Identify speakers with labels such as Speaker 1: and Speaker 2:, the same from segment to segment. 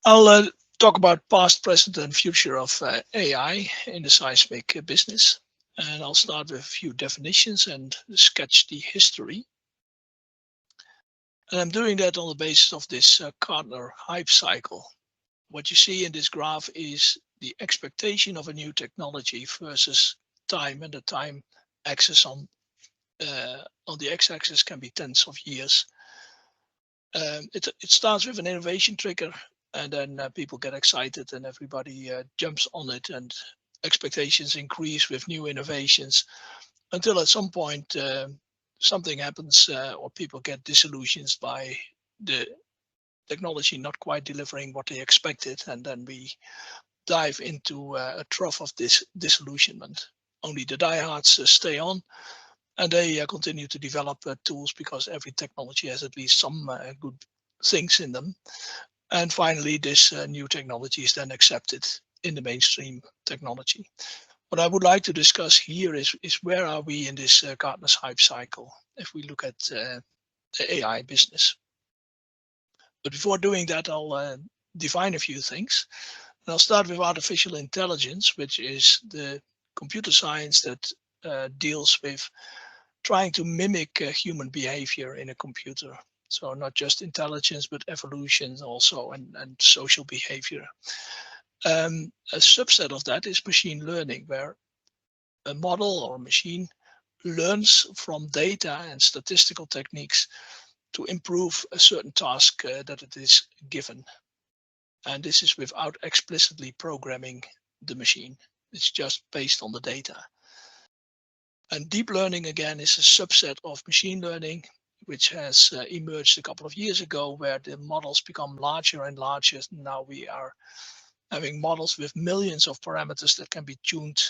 Speaker 1: I'll talk about past, present, and future of AI in the seismic business. And I'll start with a few definitions and sketch the history. And I'm doing that on the basis of this Gartner hype cycle. What you see in this graph is the expectation of a new technology versus time, and the time axis on the x-axis can be tens of years. It starts with an innovation trigger, and then people get excited and everybody jumps on it, and expectations increase with new innovations until at some point something happens or people get disillusioned by the technology not quite delivering what they expected, and then we dive into a trough of this disillusionment. Only the diehards stay on, and they continue to develop tools because every technology has at least some good things in them. And finally, this new technology is then accepted in the mainstream technology. What I would like to discuss here is where are we in this Gartner's hype cycle if we look at the AI business. But before doing that, I'll define a few things. And I'll start with artificial intelligence, which is the computer science that deals with trying to mimic human behavior in a computer. So not just intelligence, but evolution also, and social behavior. A subset of that is machine learning, where a model or a machine learns from data and statistical techniques to improve a certain task that it is given. And this is without explicitly programming the machine. It's just based on the data. And deep learning, again, is a subset of machine learning, which has emerged a couple of years ago, where the models become larger and larger. Now we are having models with millions of parameters that can be tuned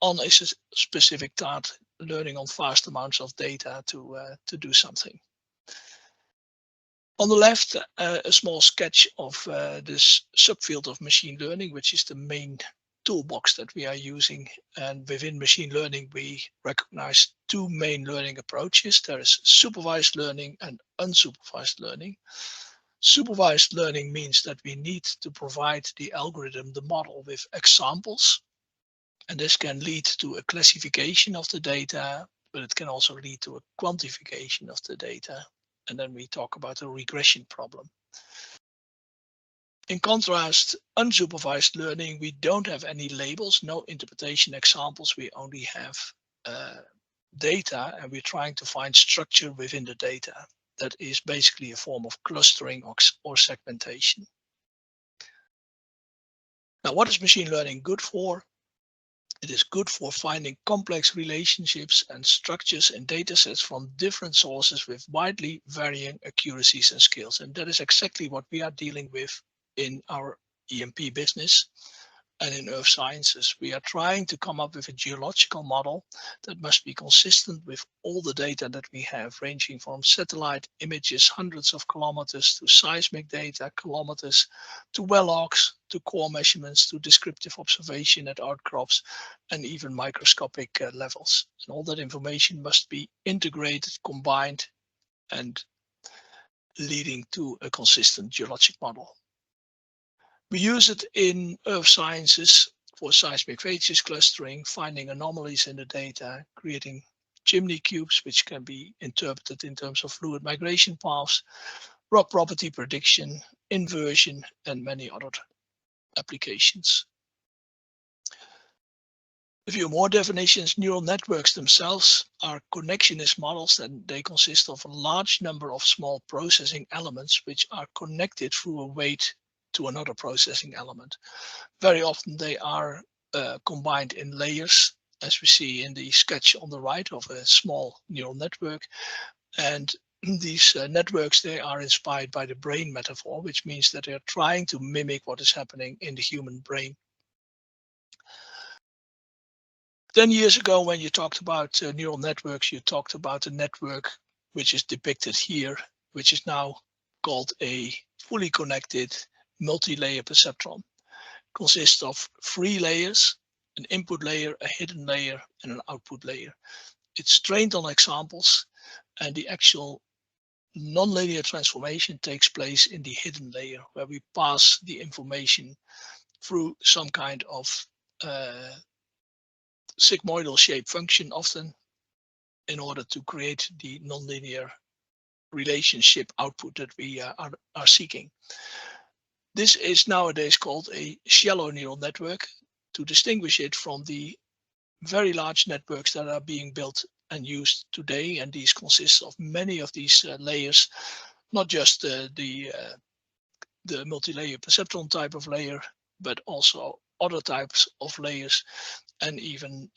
Speaker 1: on a specific task, learning on vast amounts of data to do something. On the left, a small sketch of this subfield of machine learning, which is the main toolbox that we are using. And within machine learning, we recognize two main learning approaches. There is supervised learning and unsupervised learning. Supervised learning means that we need to provide the algorithm, the model, with examples. And this can lead to a classification of the data, but it can also lead to a quantification of the data. And then we talk about a regression problem. In contrast, unsupervised learning, we don't have any labels, no interpretation examples. We only have data, and we're trying to find structure within the data. That is basically a form of clustering or segmentation. Now, what is machine learning good for? It is good for finding complex relationships and structures in datasets from different sources with widely varying accuracies and scales. And that is exactly what we are dealing with in our EMP business and in earth sciences. We are trying to come up with a geological model that must be consistent with all the data that we have, ranging from satellite images hundreds of kilometers to seismic data kilometers, to well logs, to core measurements, to descriptive observation at outcrops, and even microscopic levels. And all that information must be integrated, combined, and leading to a consistent geologic model. We use it in earth sciences for seismic phases clustering, finding anomalies in the data, creating chimney cubes, which can be interpreted in terms of fluid migration paths, rock property prediction, inversion, and many other applications. A few more definitions. Neural networks themselves are connectionist models, and they consist of a large number of small processing elements which are connected through a weight to another processing element. Very often they are combined in layers, as we see in the sketch on the right of a small neural network. And these networks, they are inspired by the brain metaphor, which means that they are trying to mimic what is happening in the human brain. 10 years ago, when you talked about neural networks, you talked about a network which is depicted here, which is now called a fully connected multi-layer perceptron. Consists of 3 layers, an input layer, a hidden layer, and an output layer. It's trained on examples, and the actual nonlinear transformation takes place in the hidden layer, where we pass the information through some kind of sigmoidal shape function, often in order to create the nonlinear relationship output that we are seeking. This is nowadays called a shallow neural network, to distinguish it from the very large networks that are being built and used today. And these consist of many of these layers, not just the multi-layer perceptron type of layer, but also other types of layers, and even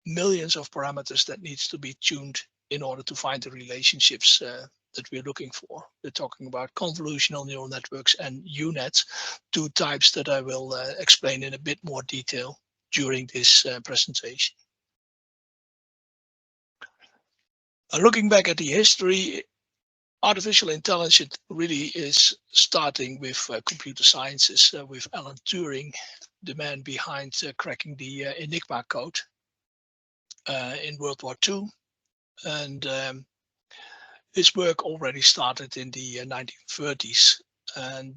Speaker 1: millions of parameters that needs to be tuned in order to find the relationships that we're looking for. We're talking about convolutional neural networks and UNets, two types that I will explain in a bit more detail during this presentation. Looking back at the history, artificial intelligence really is starting with computer sciences, with Alan Turing, the man behind cracking the Enigma code in World War II. And his work already started in the 1930s. And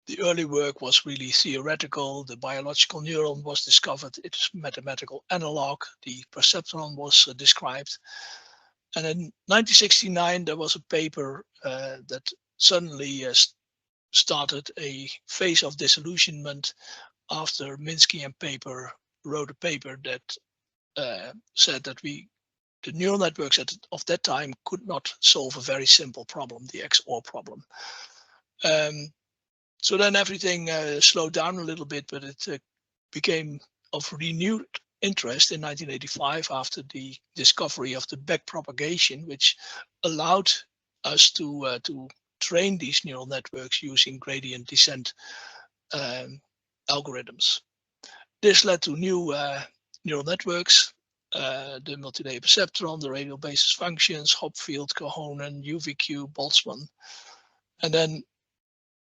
Speaker 1: the early work was really theoretical. The biological neuron was discovered. Its mathematical analog, the perceptron, was described. And in 1969, there was a paper that suddenly started a phase of disillusionment after Minsky and Paper wrote a paper that said that the neural networks of that time could not solve a very simple problem, the XOR problem. So then everything slowed down a little bit, but it became of renewed interest in 1985 after the discovery of the backpropagation, which allowed us to train these neural networks using gradient descent algorithms. This led to new neural networks, the multi-layer perceptron, the radial basis functions, Hopfield, Cohonen, UVQ, Boltzmann. And then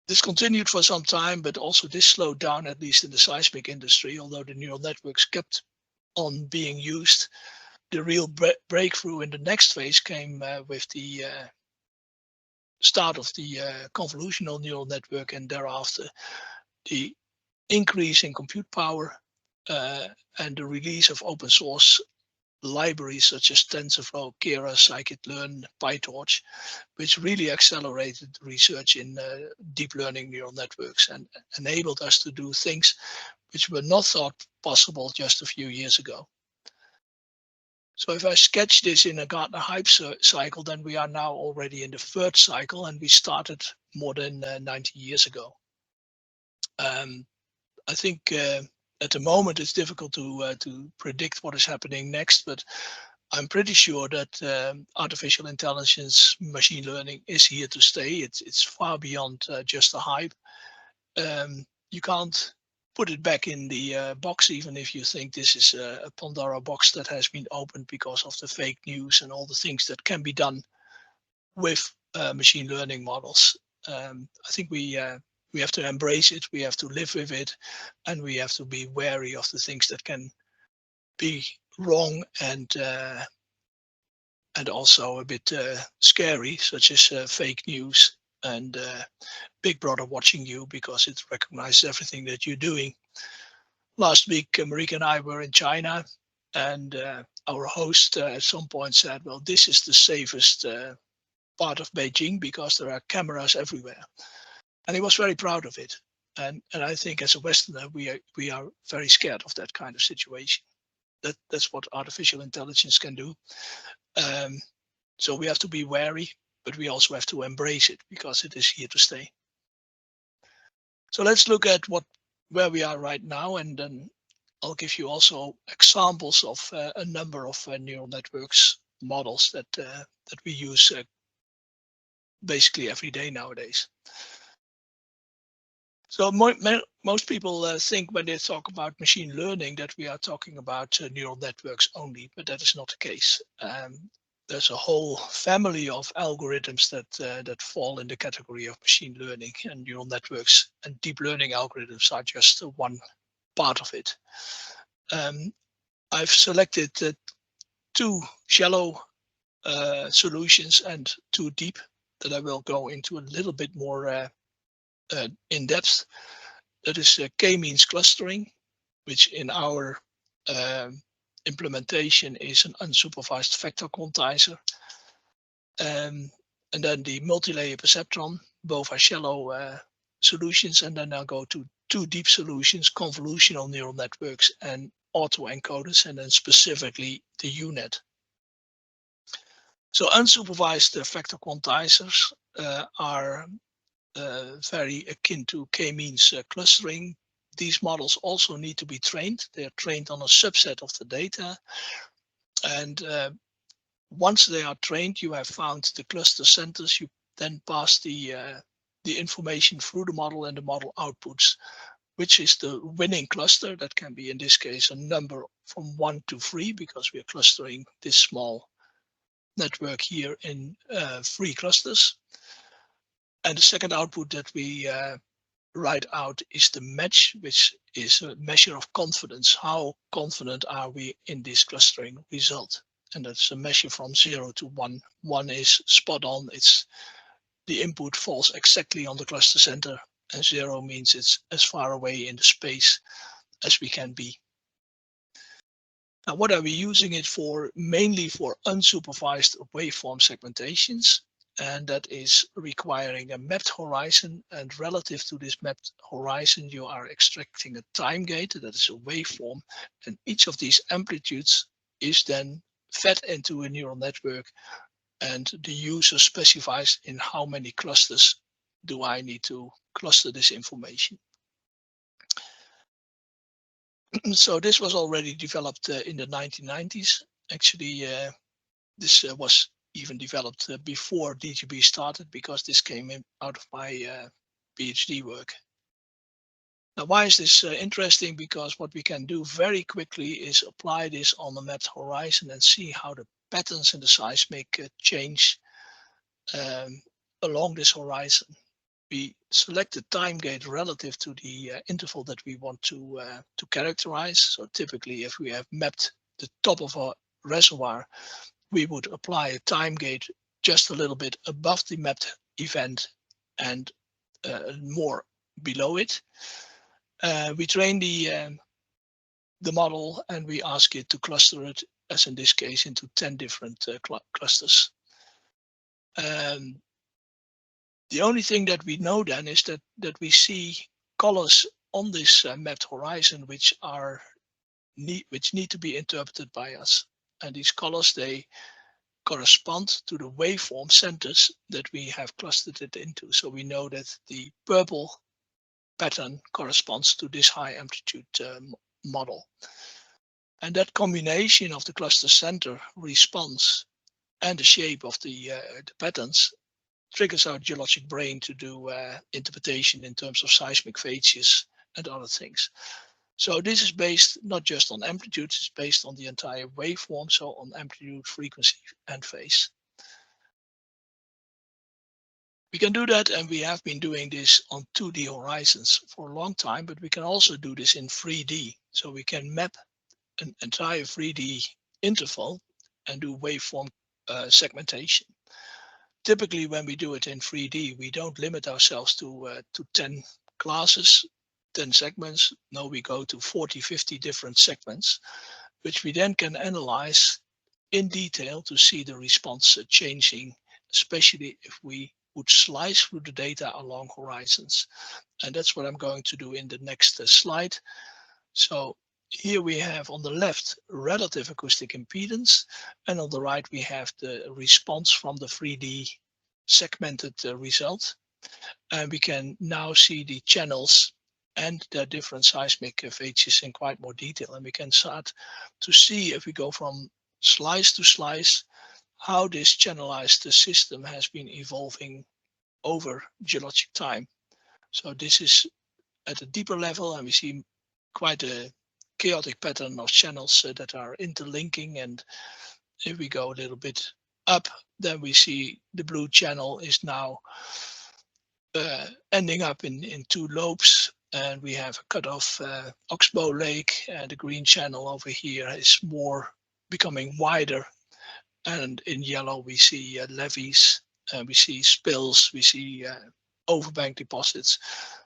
Speaker 1: this continued for some time, but also this slowed down, at least in the seismic industry, although the neural networks kept on being used. The real breakthrough in the next phase came with the start of the convolutional neural network, and thereafter the increase in compute power and the release of open source libraries such as TensorFlow, Keras, scikit-learn, PyTorch, which really accelerated research in deep learning neural networks and enabled us to do things which were not thought possible just a few years ago. So if I sketch this in a Gartner hype cycle, then we are now already in the third cycle, and we started more than 90 years ago. I think at the moment it's difficult to predict what is happening next, but I'm pretty sure that artificial intelligence, machine learning is here to stay. It's far beyond just a hype. You can't put it back in the box, even if you think this is a Pandora box that has been opened because of the fake news and all the things that can be done with machine learning models. I think we have to embrace it, we have to live with it, and we have to be wary of the things that can be wrong and also a bit scary, such as fake news and Big Brother watching you because it recognizes everything that you're doing. Last week, Marika and I were in China, and our host at some point said, well, this is the safest part of Beijing because there are cameras everywhere. And he was very proud of it. And I think as a Westerner, we are very scared of that kind of situation. That's what artificial intelligence can do. So we have to be wary, but we also have to embrace it because it is here to stay. So let's look at where we are right now, and then I'll give you also examples of a number of neural networks models that we use basically every day nowadays. So most people think when they talk about machine learning that we are talking about neural networks only, but that is not the case. There's a whole family of algorithms that fall in the category of machine learning, and neural networks and deep learning algorithms are just one part of it. I've selected two shallow solutions and too deep that I will go into a little bit more in depth. That is k-means clustering, which in our implementation is an unsupervised vector quantizer. And then the multi-layer perceptron, both are shallow solutions, and then I'll go to two deep solutions, convolutional neural networks and autoencoders, and then specifically the UNet. So unsupervised vector quantizers are very akin to k-means clustering. These models also need to be trained. They are trained on a subset of the data. And once they are trained, you have found the cluster centers. You then pass the information through the model, and the model outputs which is the winning cluster. That can be, in this case, a number from 1 to 3, because we are clustering this small network here in 3 clusters. And the second output that we write out is the match, which is a measure of confidence. How confident are we in this clustering result? And that's a measure from 0 to 1. 1 is spot on. It's the input falls exactly on the cluster center, and 0 means it's as far away in the space as we can be. Now, what are we using it for? Mainly for unsupervised waveform segmentations, and that is requiring a mapped horizon, and relative to this mapped horizon you are extracting a time gate, that is a waveform, and each of these amplitudes is then fed into a neural network, and the user specifies in how many clusters do I need to cluster this information. So this was already developed in the 1990s. Actually, this was even developed before dGB started, because this came out of my PhD work. Now, why is this interesting? Because what we can do very quickly is apply this on the mapped horizon and see how the patterns in the seismic change along this horizon. We select the time gate relative to the interval that we want to characterize. So typically, if we have mapped the top of a reservoir, we would apply a time gate just a little bit above the mapped event and more below it. We train the model, and we ask it to cluster it, as in this case, into 10 different clusters. The only thing that we know then is that we see colors on this mapped horizon which need to be interpreted by us. And these colors, they correspond to the waveform centers that we have clustered it into. So we know that the purple pattern corresponds to this high amplitude model. And that combination of the cluster center response and the shape of the patterns triggers our geologic brain to do interpretation in terms of seismic phases and other things. So this is based not just on amplitudes, it's based on the entire waveform, so on amplitude, frequency, and phase. We can do that, and we have been doing this on 2D horizons for a long time, but we can also do this in 3D. So we can map an entire 3D interval and do waveform segmentation. Typically, when we do it in 3D, we don't limit ourselves to 10 classes, 10 segments. No, we go to 40, 50 different segments, which we then can analyze in detail to see the response changing, especially if we would slice through the data along horizons. And that's what I'm going to do in the next slide. So here we have on the left relative acoustic impedance, and on the right we have the response from the 3D segmented result. And we can now see the channels and the different seismic phases in quite more detail. And we can start to see, if we go from slice to slice, how this channelized system has been evolving over geologic time. So this is at a deeper level, and we see quite a chaotic pattern of channels that are interlinking. And if we go a little bit up, then we see the blue channel is now ending up in 2 lobes, and we have a cutoff oxbow lake, and the green channel over here is more becoming wider, And in yellow, we see levees, we see spills, we see overbank deposits.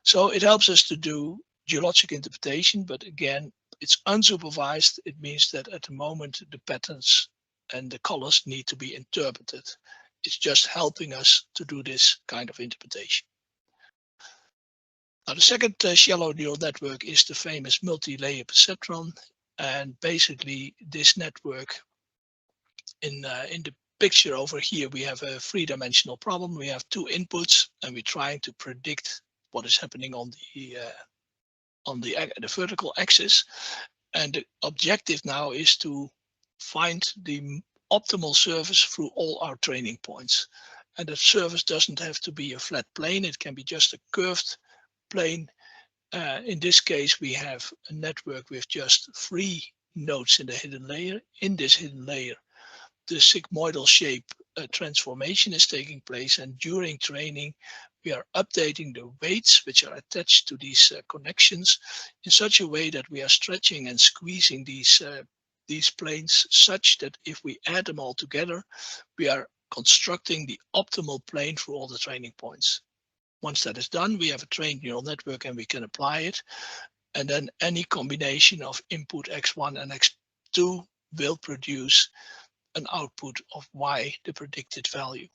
Speaker 1: So it helps us to do geologic interpretation, but again, it's unsupervised. It means that at the moment, the patterns and the colors need to be interpreted. It's just helping us to do this kind of interpretation. Now, the second shallow neural network is the famous multi-layer perceptron. And basically, this network, in the picture over here, we have a three-dimensional problem. We have two inputs, and we're trying to predict what is happening on the vertical axis. And the objective now is to find the optimal surface through all our training points. And that surface doesn't have to be a flat plane. It can be just a curved plane. In this case, we have a network with just 3 nodes in the hidden layer. In this hidden layer, the sigmoidal shape transformation is taking place, and during training, we are updating the weights which are attached to these connections in such a way that we are stretching and squeezing these planes such that if we add them all together, we are constructing the optimal plane for all the training points. Once that is done, we have a trained neural network and we can apply it. And then any combination of input x1 and x2 will produce an output of y, the predicted value.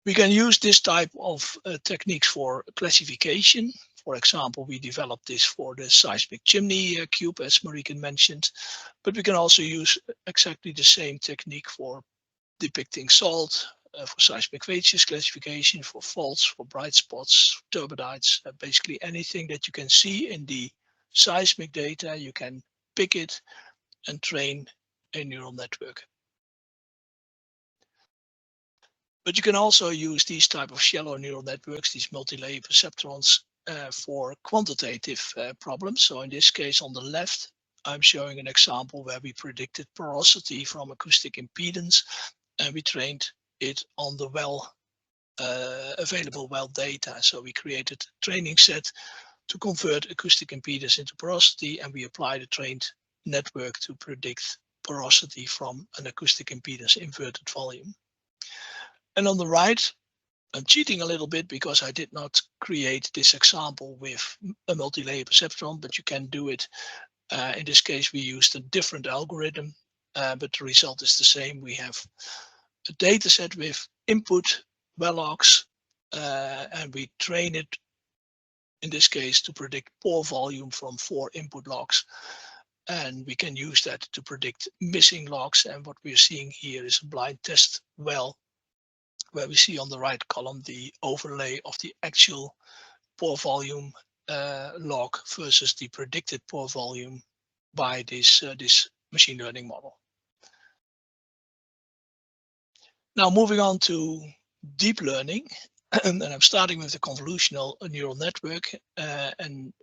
Speaker 1: We can use this type of techniques for classification. For example, we developed this for the seismic chimney cube, as Marieke mentioned, but we can also use exactly the same technique for depicting salt, for seismic wedges classification, for faults, for bright spots, turbidites, basically anything that you can see in the seismic data, you can pick it and train a neural network. But you can also use these type of shallow neural networks, these multi-layer perceptrons, for quantitative problems. So in this case, on the left, I'm showing an example where we predicted porosity from acoustic impedance, and we trained it on the available well data. So we created a training set to convert acoustic impedance into porosity, and we applied a trained network to predict porosity from an acoustic impedance inverted volume. And on the right, I'm cheating a little bit because I did not create this example with a multi-layer perceptron, but you can do it. In this case, we used a different algorithm, but the result is the same. We have a data set with input well logs, and we train it, in this case, to predict pore volume from 4 input logs. And we can use that to predict missing logs. And what we're seeing here is a blind test well, where we see on the right column the overlay of the actual pore volume log versus the predicted pore volume by this machine learning model. Now moving on to deep learning, and I'm starting with the convolutional neural network. And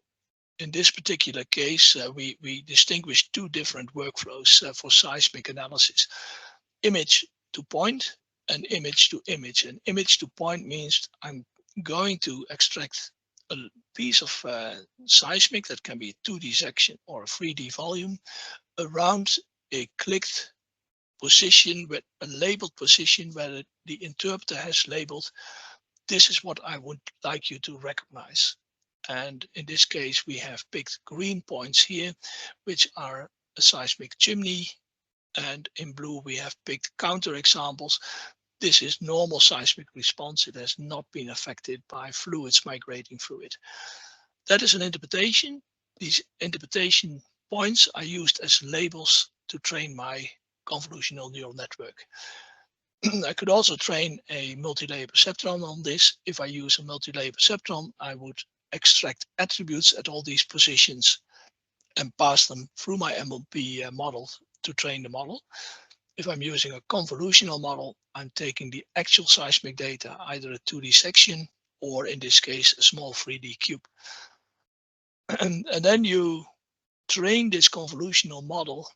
Speaker 1: in this particular case, we distinguish 2 different workflows for seismic analysis: image to point and image to image. And image to point means I'm going to extract a piece of seismic that can be a 2D section or a 3D volume around a clicked position, with a labeled position where the interpreter has labeled, this is what I would like you to recognize. And in this case, we have picked green points here, which are a seismic chimney. And in blue, we have picked counter examples. This is normal seismic response. It has not been affected by fluids migrating through it. That is an interpretation. These interpretation points are used as labels to train my convolutional neural network. I could also train a multi-layer perceptron on this. If I use a multi-layer perceptron, I would extract attributes at all these positions and pass them through my MLP model to train the model. If I'm using a convolutional model, I'm taking the actual seismic data, either a 2D section or in this case, a small 3D cube. And then you train this convolutional model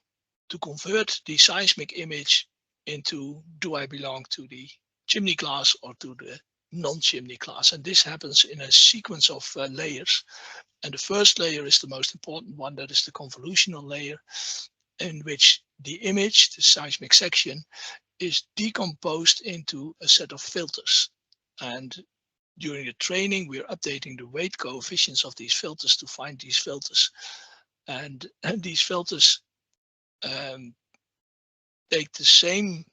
Speaker 1: to convert the seismic image into, do I belong to the chimney class or to the non-chimney class? And this happens in a sequence of layers. And the first layer is the most important one, that is the convolutional layer. in which the image, the seismic section, is decomposed into a set of filters. And during the training, we're updating the weight coefficients of these filters to find these filters. And these filters take the same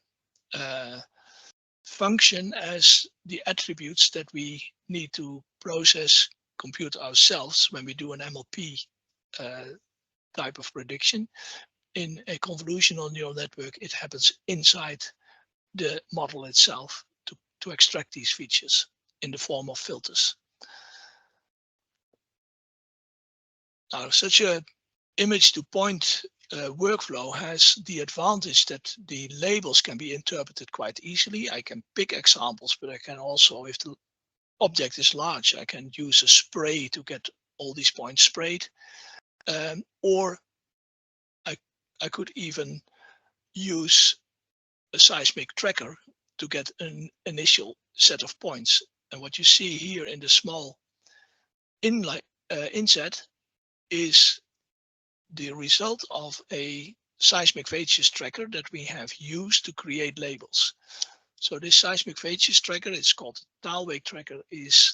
Speaker 1: function as the attributes that we need to process, compute ourselves when we do an MLP type of prediction. In a convolutional neural network, it happens inside the model itself to extract these features in the form of filters. Now, such a image to point workflow has the advantage that the labels can be interpreted quite easily. I can pick examples, but I can also, if the object is large, I can use a spray to get all these points sprayed. Or I could even use a seismic tracker to get an initial set of points. And what you see here in the small inset is the result of a seismic phases tracker that we have used to create labels. So this seismic phases tracker, it's called Taalweg tracker, is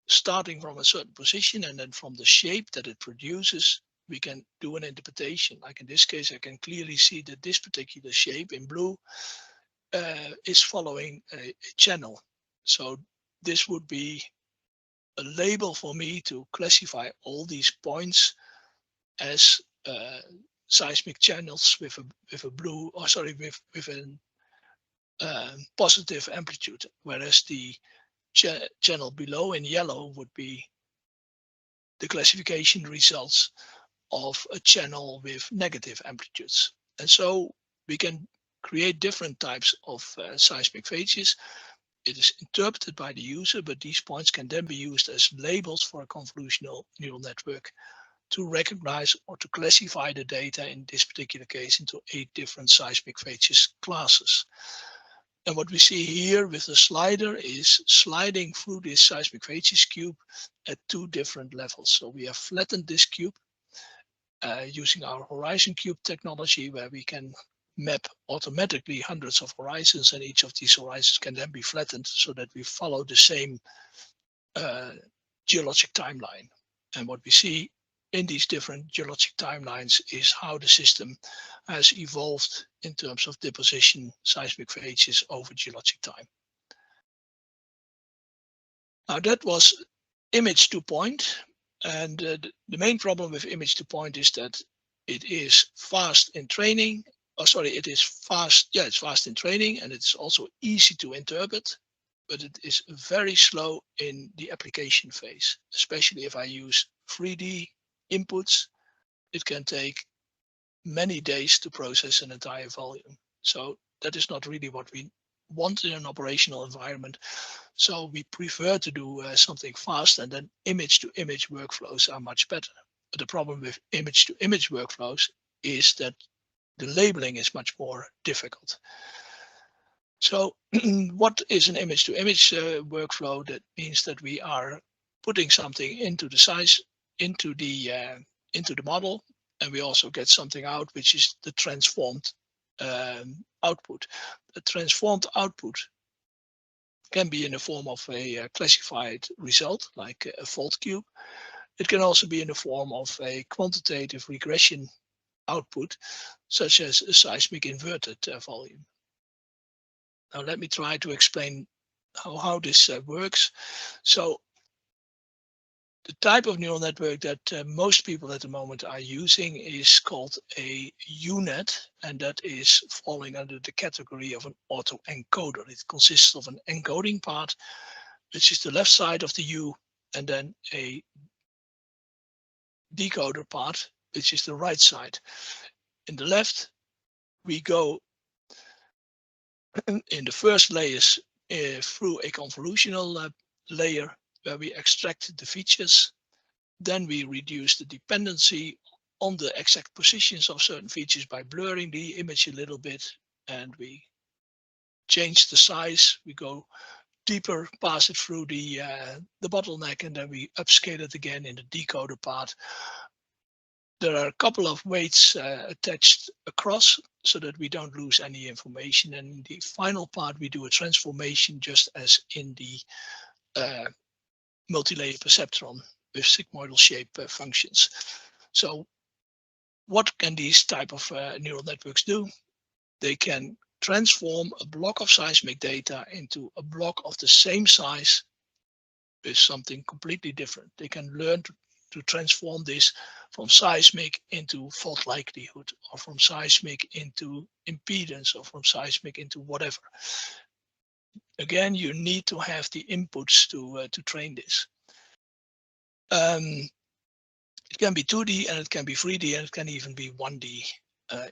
Speaker 1: starting from a certain position, and then from the shape that it produces, we can do an interpretation. Like in this case, I can clearly see that this particular shape in blue is following a channel. So this would be a label for me to classify all these points as seismic channels with a blue, or sorry, with a positive amplitude, whereas the channel below in yellow would be the classification results of a channel with negative amplitudes. And so we can create different types of seismic phases. It is interpreted by the user, but these points can then be used as labels for a convolutional neural network to recognize or to classify the data, in this particular case, into 8 different seismic phases classes. And what we see here with the slider is sliding through this seismic phases cube at 2 different levels. So we have flattened this cube using our horizon cube technology, where we can map automatically hundreds of horizons, and each of these horizons can then be flattened so that we follow the same geologic timeline. And what we see in these different geologic timelines is how the system has evolved in terms of deposition seismic phases over geologic time. Now that was image to point, and the main problem with image to point is that it is fast in training. Oh, sorry, it is fast. Yeah, it's fast in training, and it's also easy to interpret, but it is very slow in the application phase, especially if I use 3D inputs. It can take many days to process an entire volume. So that is not really what we want in an operational environment. So we prefer to do something fast, and then image-to-image workflows are much better. But the problem with image-to-image workflows is that the labeling is much more difficult. So what is an image-to-image workflow? That means that we are putting something into the model, and we also get something out, which is the transformed output. The transformed output can be in the form of a classified result, like a fault cube. It can also be in the form of a quantitative regression output, such as a seismic inverted volume. Now let me try to explain how this works. So the type of neural network that most people at the moment are using is called a UNet, and that is falling under the category of an autoencoder. It consists of an encoding part, which is the left side of the U, and then a decoder part, which is the right side. In the left, we go in the first layers through a convolutional layer, where we extract the features. Then we reduce the dependency on the exact positions of certain features by blurring the image a little bit, and we change the size. We go deeper, pass it through the bottleneck, and then we upscale it again in the decoder part There are a couple of weights attached across so that we don't lose any information. And in the final part, we do a transformation just as in the multi-layer perceptron with sigmoidal shape functions. So what can these type of neural networks do? They can transform a block of seismic data into a block of the same size with something completely different. They can learn to transform this from seismic into fault likelihood, or from seismic into impedance, or from seismic into whatever. Again, you need to have the inputs to train this. It can be 2D and it can be 3D and it can even be 1D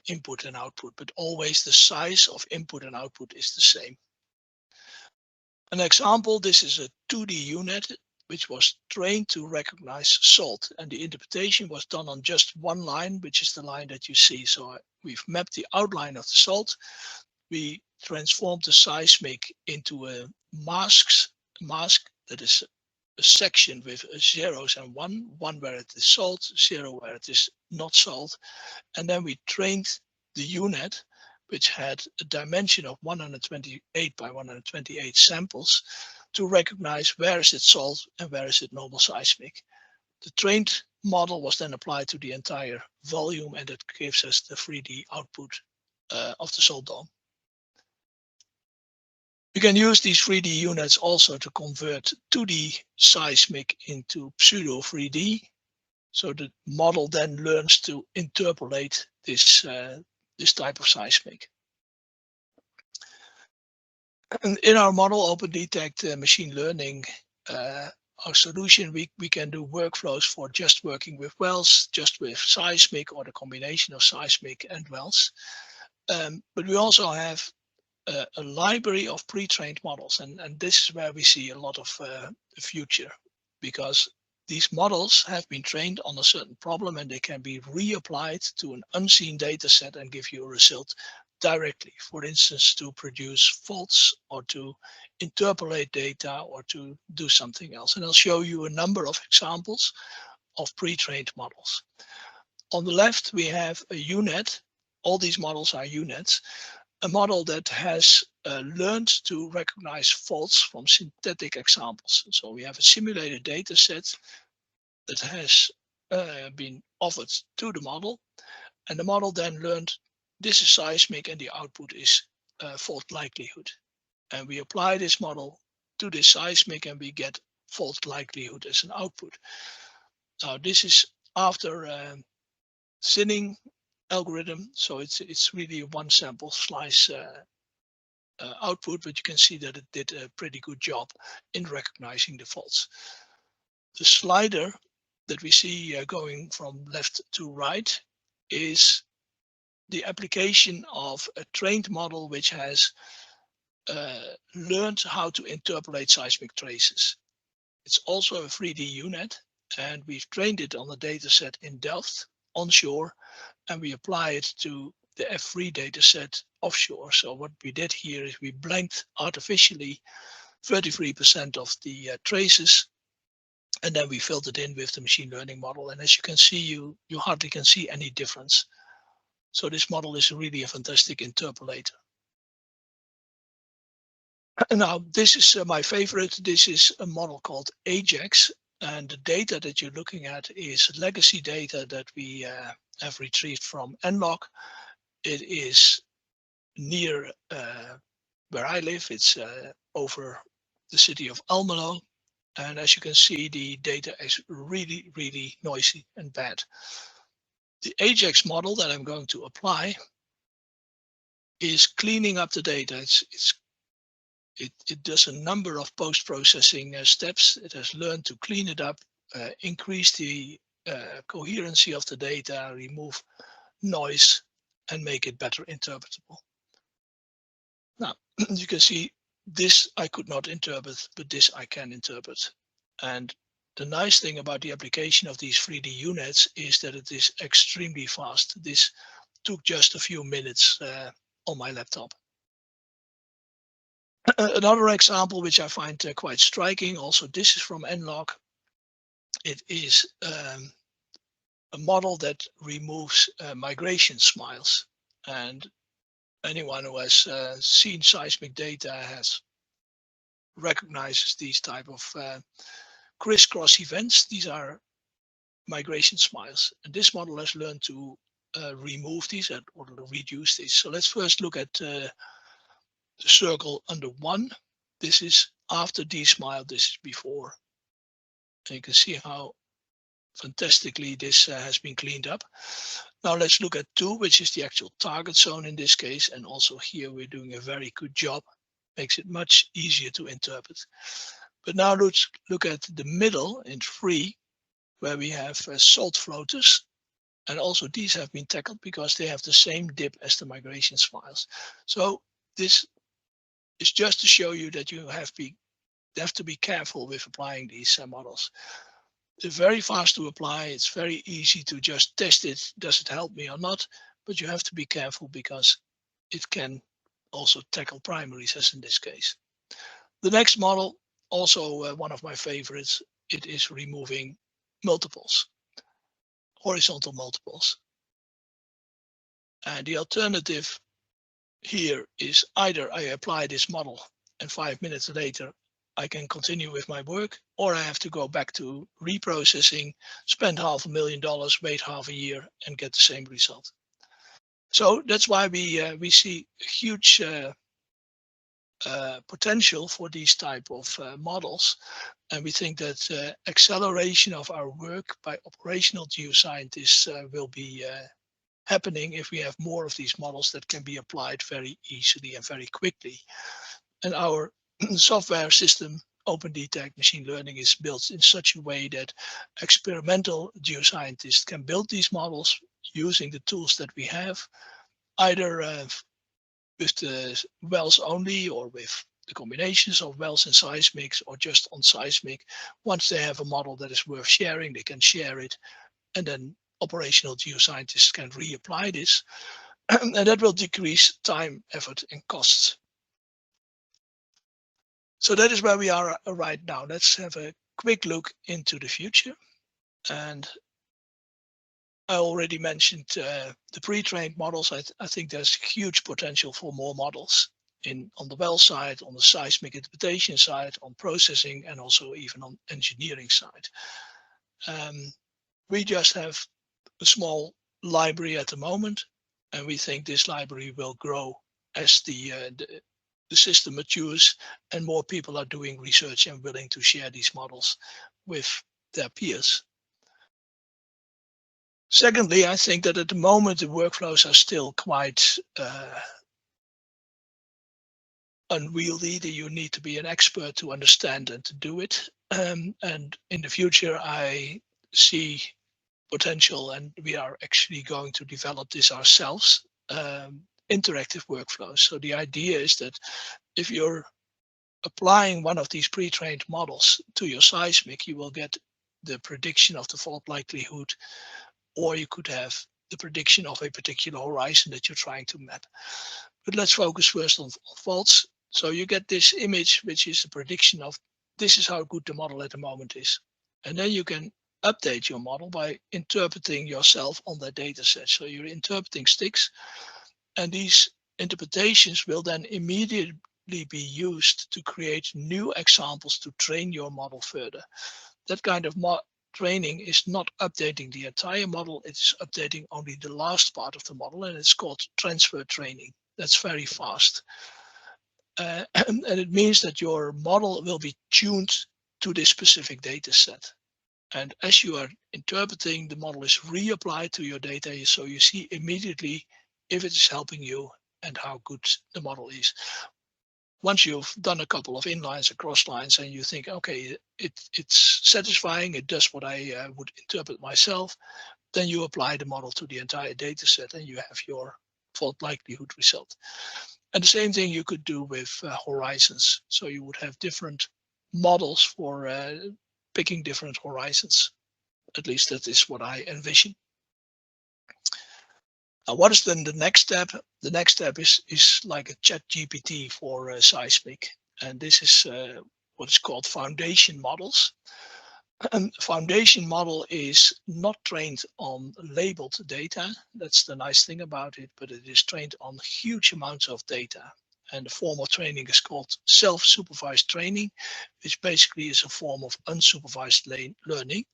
Speaker 1: input and output, but always the size of input and output is the same. An example, this is a 2D unit which was trained to recognize salt, and the interpretation was done on just one line, which is the line that you see. So we've mapped the outline of the salt. We transformed the seismic into a mask that is a section with zeros and one where it is salt, 0 where it is not salt. And then we trained the unit, which had a dimension of 128 by 128 samples, to recognize where is it salt and where is it normal seismic. The trained model was then applied to the entire volume, and it gives us the 3D output of the salt dome. You can use these 3D units also to convert 2D seismic into pseudo 3D. So the model then learns to interpolate this type of seismic. And in our model, OpenDetect machine learning, our solution, we can do workflows for just working with wells, just with seismic, or the combination of seismic and wells. But we also have a library of pre-trained models, and this is where we see a lot of the future, because these models have been trained on a certain problem and they can be reapplied to an unseen data set and give you a result directly, for instance, to produce faults or to interpolate data or to do something else. And I'll show you a number of examples of pre-trained models. On the left, we have a unit. All these models are units. A model that has learned to recognize faults from synthetic examples. So we have a simulated data set that has been offered to the model, and the model then learned this is seismic and the output is fault likelihood. And we apply this model to this seismic and we get fault likelihood as an output. Now this is after thinning algorithm, so it's really a one sample slice output, but you can see that it did a pretty good job in recognizing the faults. The slider that we see going from left to right is the application of a trained model which has learned how to interpolate seismic traces. It's also a 3D unit, and we've trained it on a data set in Delft onshore, and we apply it to the F3 data set offshore. So what we did here is we blanked artificially 33% of the traces, and then we filled it in with the machine learning model. And as you can see, you hardly can see any difference. So this model is really a fantastic interpolator. Now, this is my favorite. This is a model called Ajax, and the data that you're looking at is legacy data that we have retrieved from NLog. It is near where I live. It's over the city of Almelo. And as you can see, the data is really, really noisy and bad. The Ajax model that I'm going to apply is cleaning up the data. It does a number of post-processing steps. It has learned to clean it up, increase the coherency of the data, remove noise, and make it better interpretable. Now, you can see this I could not interpret, but this I can interpret. And the nice thing about the application of these 3D units is that it is extremely fast. This took just a few minutes on my laptop. Another example which I find quite striking, also this is from NLog. It is a model that removes migration smiles. And anyone who has seen seismic data recognizes these type of crisscross events. These are migration smiles, and this model has learned to remove these or reduce these. So let's first look at the circle under 1. This is after D-smile, this is before. And you can see how fantastically this has been cleaned up. Now let's look at 2, which is the actual target zone in this case. And also here we're doing a very good job. Makes it much easier to interpret. But now let's look at the middle in 3, where we have salt floaters. And also these have been tackled because they have the same dip as the migration smiles. So this is just to show you that you have to be careful with applying these models. They're very fast to apply. It's very easy to just test it. Does it help me or not? But you have to be careful because it can also tackle primaries, as in this case. The next model, also one of my favorites, it is removing multiples, horizontal multiples. And the alternative here is either I apply this model and 5 minutes later I can continue with my work, or I have to go back to reprocessing, spend $500,000, wait half a year and get the same result. So that's why we see huge potential for these type of models. And we think that acceleration of our work by operational geoscientists will be happening if we have more of these models that can be applied very easily and very quickly. And our software system, OpenDetect Machine Learning, is built in such a way that experimental geoscientists can build these models using the tools that we have, either with the wells only or with the combinations of wells and seismics, or just on seismic. Once they have a model that is worth sharing, they can share it, and then operational geoscientists can reapply this, and that will decrease time, effort, and costs. So that is where we are right now. Let's have a quick look into the future. And I already mentioned the pre-trained models. I think there's huge potential for more models on the well side, on the seismic interpretation side, on processing, and also even on engineering side. We just have a small library at the moment, and we think this library will grow as the system matures and more people are doing research and willing to share these models with their peers. Secondly, I think that at the moment the workflows are still quite unwieldy, that you need to be an expert to understand and to do it. And in the future, I see potential, and we are actually going to develop this ourselves, interactive workflows. So the idea is that if you're applying one of these pre-trained models to your seismic, you will get the prediction of the fault likelihood, or you could have the prediction of a particular horizon that you're trying to map. But let's focus first on faults. So you get this image, which is a prediction of this is how good the model at the moment is. And then you can update your model by interpreting yourself on that data set. So you're interpreting sticks, and these interpretations will then immediately be used to create new examples to train your model further. That kind of training is not updating the entire model, it's updating only the last part of the model, and it's called transfer training. That's very fast. And it means that your model will be tuned to this specific data set. And as you are interpreting, the model is reapplied to your data, so you see immediately if it is helping you and how good the model is. Once you've done a couple of inlines and cross lines and you think, okay, it's satisfying, it does what I would interpret myself, then you apply the model to the entire data set and you have your fault likelihood result. And the same thing you could do with horizons. So you would have different models for picking different horizons. At least that is what I envision. What is then the next step? The next step is like a ChatGPT for seismic. And this is what is called foundation models. foundation model is not trained on labeled data. That's the nice thing about it, but it is trained on huge amounts of data. And the form of training is called self-supervised training, which basically is a form of unsupervised learning,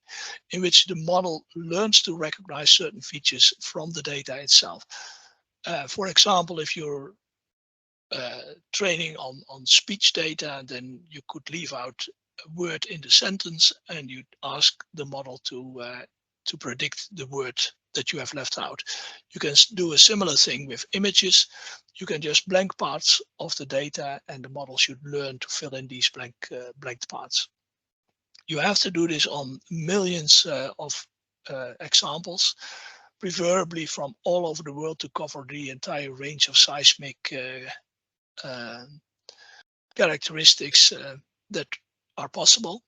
Speaker 1: in which the model learns to recognize certain features from the data itself. For example, if you're training on speech data, then you could leave out a word in the sentence and you ask the model to predict the word that you have left out. You can do a similar thing with images. You can just blank parts of the data and the model should learn to fill in these blanked parts. You have to do this on millions of examples, preferably from all over the world, to cover the entire range of seismic characteristics that are possible.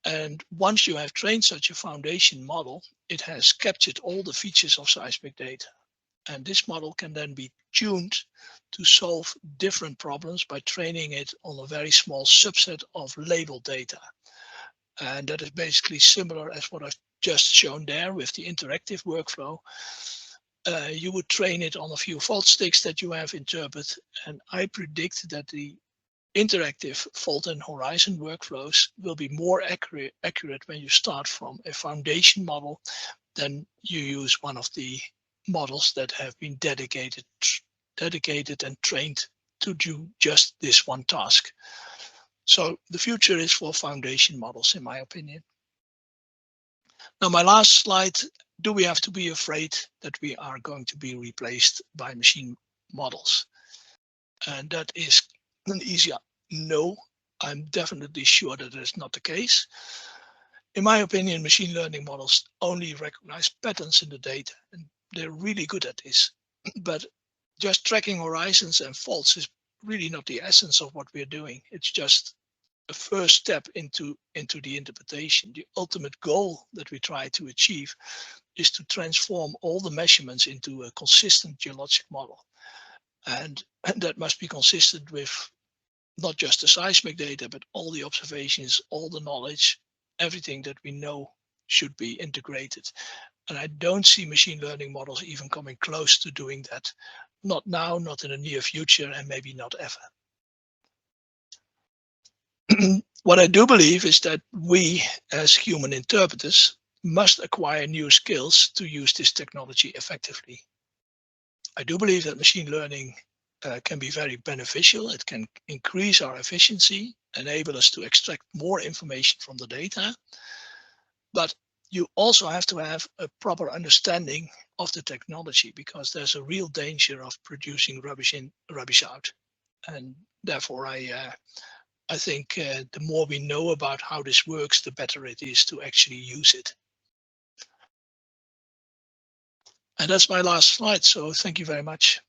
Speaker 1: And once you have trained such a foundation model, it has captured all the features of seismic data. And this model can then be tuned to solve different problems by training it on a very small subset of labeled data. And that is basically similar as what I've just shown there with the interactive workflow. You would train it on a few fault sticks that you have interpreted, and I predict that the interactive fault and horizon workflows will be more accurate when you start from a foundation model than you use one of the models that have been dedicated and trained to do just this one task. So the future is for foundation models, in my opinion. Now, my last slide, do we have to be afraid that we are going to be replaced by machine models? And that is an easy no. I'm definitely sure that is not the case. In my opinion, machine learning models only recognize patterns in the data, and they're really good at this. But just tracking horizons and faults is really not the essence of what we're doing. It's just a first step into the interpretation. The ultimate goal that we try to achieve is to transform all the measurements into a consistent geologic model. And that must be consistent with not just the seismic data, but all the observations, all the knowledge, everything that we know should be integrated. And I don't see machine learning models even coming close to doing that. Not now, not in the near future, and maybe not ever. What I do believe is that we, as human interpreters, must acquire new skills to use this technology effectively. I do believe that machine learning can be very beneficial. It can increase our efficiency, enable us to extract more information from the data. But you also have to have a proper understanding of the technology, because there's a real danger of producing rubbish in, rubbish out. And therefore, I think the more we know about how this works, the better it is to actually use it. And that's my last slide. So thank you very much.